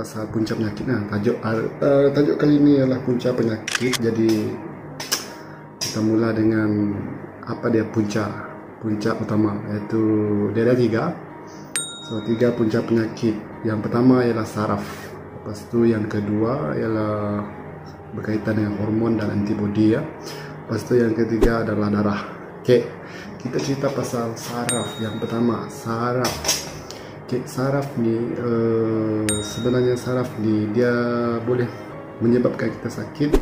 pasal punca penyakit. Nah, tajuk kali ini adalah punca penyakit. Jadi kita mula dengan apa dia punca utama, yaitu dia ada 3. So 3 punca penyakit. Yang pertama ialah saraf. Lepas tu yang kedua ialah berkaitan dengan hormon dan antibodi ya. Lepas tu yang ketiga adalah darah. Okey. Kita cerita pasal saraf. Yang pertama, saraf. Okay, saraf ni sebenarnya saraf ni dia boleh menyebabkan kita sakit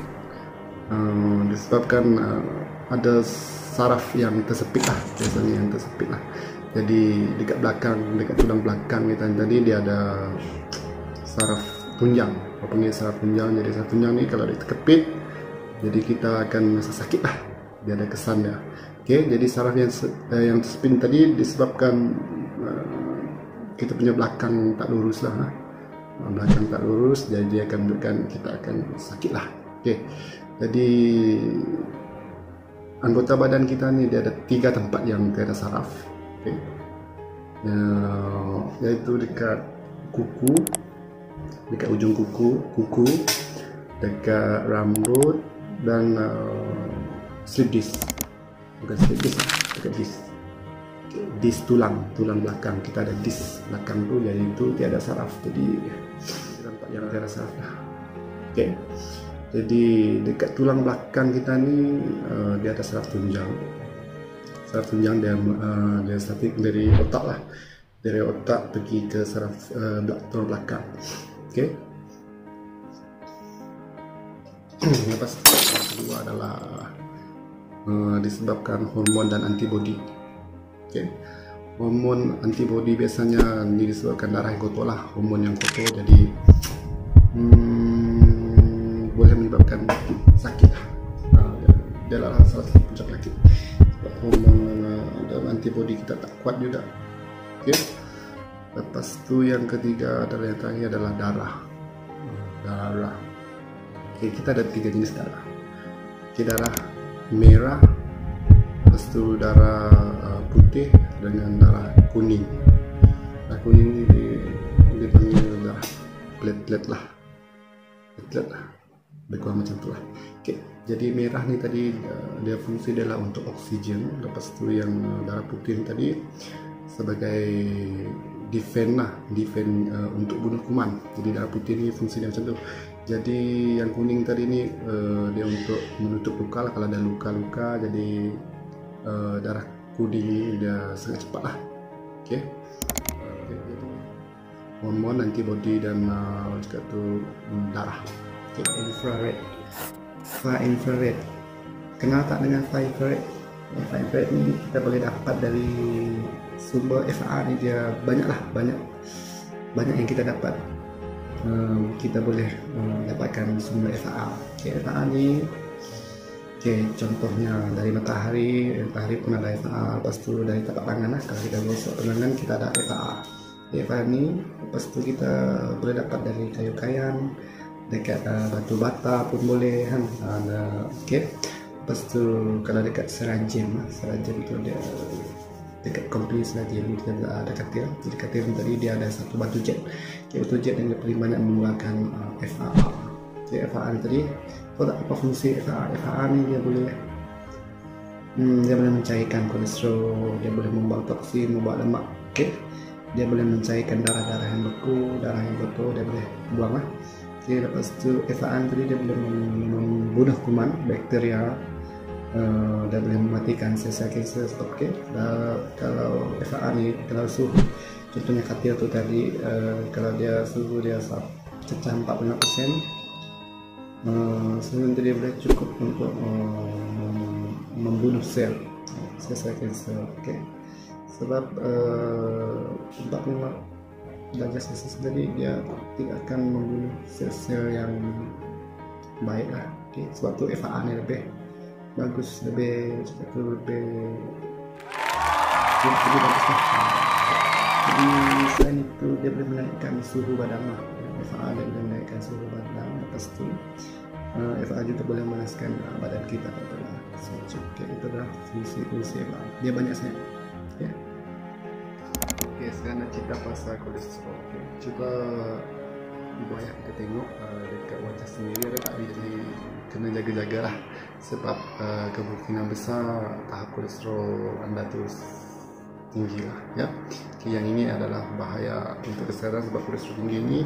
disebabkan ada saraf yang tersepit lah, biasanya yang tersepit lah. Jadi dekat tulang belakang kita tadi dia ada saraf tunjang, apa panggil saraf tunjang. Jadi saraf tunjang ni kalau dia terkepit, jadi kita akan rasa sakit lah, dia ada kesan dia. Okay, jadi saraf yang tersepit tadi disebabkan kita punya belakang tak lurus lah, belakang tak lurus, jadi dia akan menyebabkan kita akan sakit lah. Okay. Jadi anggota badan kita ni dia ada 3 tempat yang tiada saraf. Okay. Yaitu dekat kuku, dekat ujung kuku, dekat rambut dan slip disc. Bukan slip disc, dekat disc. Dis tulang belakang kita ada dis belakang tu, jadi itu tiada saraf, jadi nampak yang tiada saraf dah. Okay. Jadi dekat tulang belakang kita ni dia ada saraf tunjang. Saraf tunjang dia statik dari otak lah, dari otak pergi ke saraf tulang belakang. Okay. Lepas yang kedua adalah disebabkan hormon dan antibodi. Okay. Hormon antibodi biasanya disebabkan darah yang kotor lah, hormon yang kotor, jadi boleh menyebabkan sakit lah. Dia adalah salah satu punca penyakit. Sebab hormon dan antibodi kita tak kuat juga. Okay. Lepas tu yang ketiga adalah yang terakhir adalah darah. Okay, kita ada 3 jenis darah. Okay, darah merah, lepas tu darah putih dengan darah kuning. Darah kuning ni dipanggil darah platelet lah, lebih kurang macam tu lah. Okay. Jadi merah ni tadi dia fungsi dia lah untuk oksigen. Lepas tu yang darah putih ni tadi sebagai defend untuk bunuh kuman. Jadi darah putih ni fungsi dia macam tu. Jadi yang kuning tadi ni dia untuk menutup luka lah, kalau ada luka-luka. Jadi darah kuning ni dia sangat cepat lah. Okay. Hormon, antibodi dan juga tu darah. Okay. Infrared. Kenal tak dengan infrared? Infrared ni kita boleh dapat dari sumber FA ni, dia banyak yang kita dapat. Kita boleh dapatkan sumber FA. Okay, FA ni contohnya dari matahari pun ada FA. Lepas tu dari tapak tangan lah, kalau kita gosok tangan kita ada FA. FA ni lepas tu kita boleh dapat dari kayu kayan, dekat batu bata pun boleh kan. Okay. Lepas tu kalau dekat seranjim tu dia dekat company seranjim kita ada katil. Jadi katil tadi dia ada satu batu jet. Batu jet yang paling banyak mengeluarkan FA. Jadi FA tadi, tahu tak apa fungsi FA? FA ni dia boleh mencairkan kolesterol, dia boleh membawa toksin, membawa lemak. Okay. Dia boleh mencairkan darah yang beku, darah yang kotor dia boleh buang lah. Okay. Lepas tu FA tadi dia boleh membunuh kuman, bakteria, dia boleh mematikan sel-sel kanser. Okay. Kalau FA ni, kalau suhu contohnya katil tu tadi, kalau dia suhu dia cecah 45%, sebenarnya dia boleh cukup untuk membunuh sel kanser. Okay. Sebab 45 derajat Celsius tadi dia tidak akan membunuh sel-sel yang baik lah. Okay. Sebab tu FA ni lebih bagus, lebih bagus lah. Jadi selain itu dia boleh menaikkan suhu badan lah. FA dia boleh menaikkan suhu badan. Lepas tu FA juga boleh memanaskan badan kita. Okay, itu adalah fungsi FA. Dia banyak sangat. Okay. Okay, sekarang nak cerita pasal kolesterol. Okay. Cuba ibu ayah kita tengok dekat wajah sendiri ada tak, jadi kena jaga-jaga lah, sebab kemungkinan besar tahap kolesterol anda tu tinggi lah ya. Okay, yang ini adalah bahaya untuk kesehatan, sebab kolesterol tinggi ini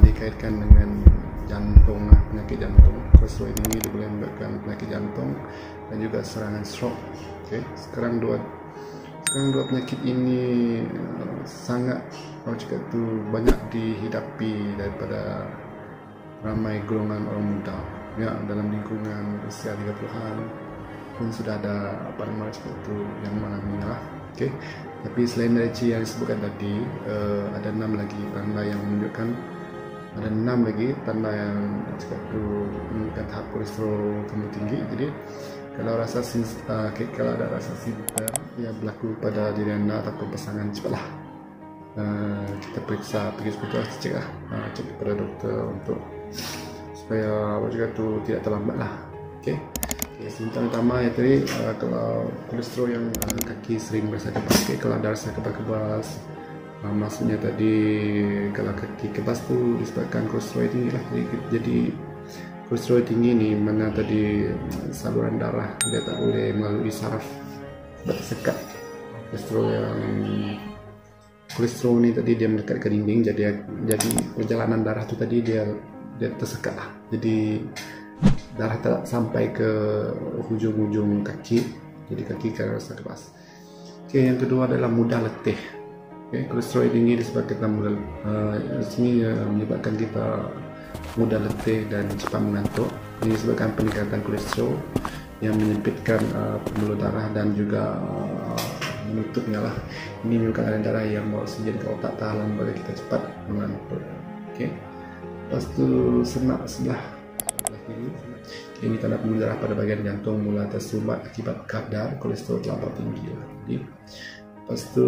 dikaitkan dengan jantung, penyakit jantung. Kolesterol tinggi dia boleh menyebabkan penyakit jantung dan juga serangan stroke. Okay. Sekarang dua penyakit ini sangat, orang cakap tu, banyak dihidapi daripada ramai golongan orang muda ya, dalam lingkungan usia 30-an pun sudah ada apa nama cakap tu yang mengalami lah. Okay. Tapi selain dari yang disebutkan tadi, ada 6 lagi tanda yang menunjukkan, ada 6 lagi tanda yang cakap tu menunjukkan tahap kolesterol kamu tinggi. Jadi kalau kalau ada rasa simptom yang berlaku pada diri anda ataupun pasangan, cepatlah kita periksa, pergi hospital, cek lah, cek kepada doktor untuk supaya apa juga tu tidak terlambat lah. Okay. Simptom utama ya tadi, kalau kolesterol yang kaki sering berasa kebas. Okay. Kalau ada rasa kebas-kebas, maksudnya tadi kalau kaki kebas tu disebabkan kolesterol tinggi lah. Jadi kolesterol tinggi ni mana tadi saluran darah dia tak boleh melalui saraf, tersekat. Kolesterol ni tadi dia mendekat ke dinding, jadi perjalanan darah tu tadi dia tersekat lah. Jadi darah tak sampai ke hujung-hujung kaki, jadi kaki akan rasa kebas. Okay, yang kedua adalah mudah letih. Okay, kolesterol tinggi disebabkan mudah menyebabkan kita mudah letih dan cepat mengantuk. Ini disebabkan peningkatan kolesterol yang menyempitkan pembuluh darah dan juga menutupnya lah. Ini menyebabkan aliran darah yang bawa oksigen ke otak tahan bagi kita cepat mengantuk. Okay. Lepas tu semak sebelah kiri. Ini tanda pembuluh darah pada bagian jantung mula tersumbat akibat kadar kolesterol terlampau tinggi. Jadi, lepas tu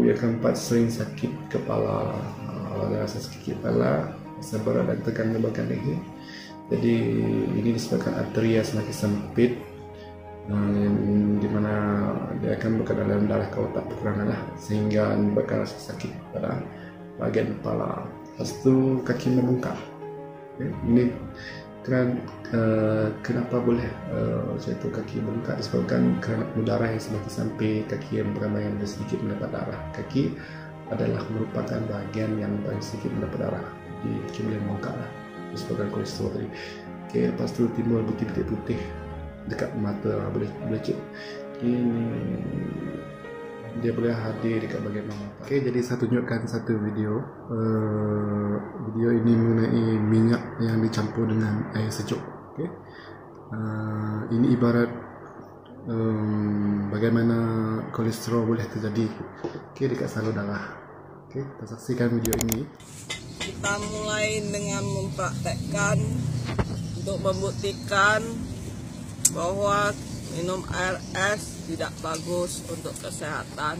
yang keempat, sering sakit kepala. Ada rasa sakit kepala, rasa berat dan tekan di bagian leher. Jadi ini disebabkan arteria semakin sempit, di mana dia akan berkadar dalam darah ke otak kekurangan lah, sehingga menyebabkan rasa sakit pada bagian kepala. Lepas tu kaki membengkak. Okay. Ini kenapa boleh jatuh kaki membengkak, disebabkan kerana udara yang semakin sampai kaki yang beramai sedikit mendapat darah. Kaki adalah merupakan bahagian yang paling sedikit mendapat darah, jadi kaki boleh membengkak lah disebabkan kolesterol tadi. Okay, lepas tu timbul butir-butir putih dekat mata, boleh cek. Ini dia boleh hadir dekat bahagian mata. Okay, jadi saya tunjukkan satu video. Video ini mengenai minyak yang dicampur dengan air sejuk. Okay. Ini ibarat bagaimana kolesterol boleh terjadi dekat salur darah. Okay, kita saksikan video ini. Kita mulai dengan mempraktekkan untuk membuktikan bahwa minum air es tidak bagus untuk kesehatan.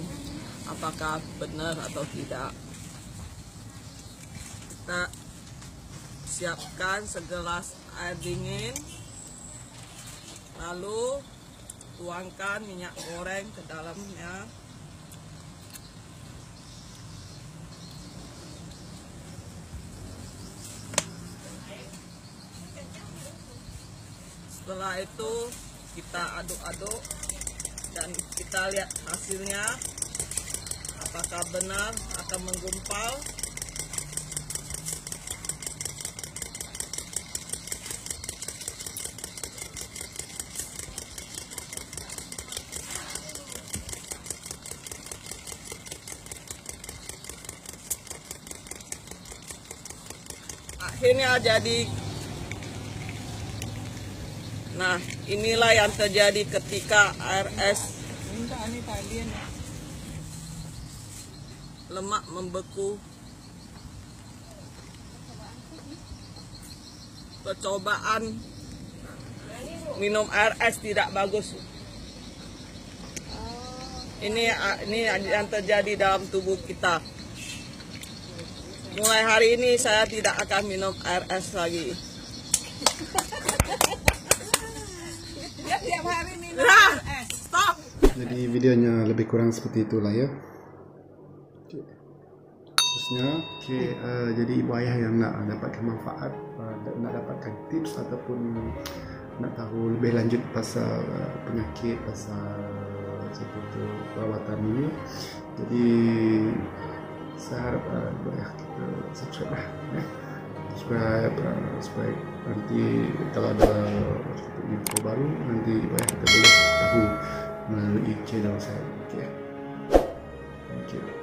Apakah benar atau tidak? Kita siapkan segelas air dingin, lalu tuangkan minyak goreng ke dalamnya. Setelah itu kita aduk-aduk dan kita lihat hasilnya, apakah benar akan menggumpal. Akhirnya jadi. Nah, inilah yang terjadi ketika air es lemak membeku. Percobaan minum air es tidak bagus. Ini yang terjadi dalam tubuh kita. Mulai hari ini saya tidak akan minum air es lagi. Tiap hari minum air es. Stop. Jadi videonya lebih kurang seperti itulah ya. tipsnya. Oke, jadi ibu ayah yang nak dapatkan manfaat, nak dapatkan tips ataupun nak tahu lebih lanjut pasal penyakit, pasal seperti perawatan ini, jadi saya harap ibu ayah kita subscribe lah, subscribe supaya nanti kalau ada info baru nanti ibu ayah kita boleh tahu melalui channel saya. Oke, thank you.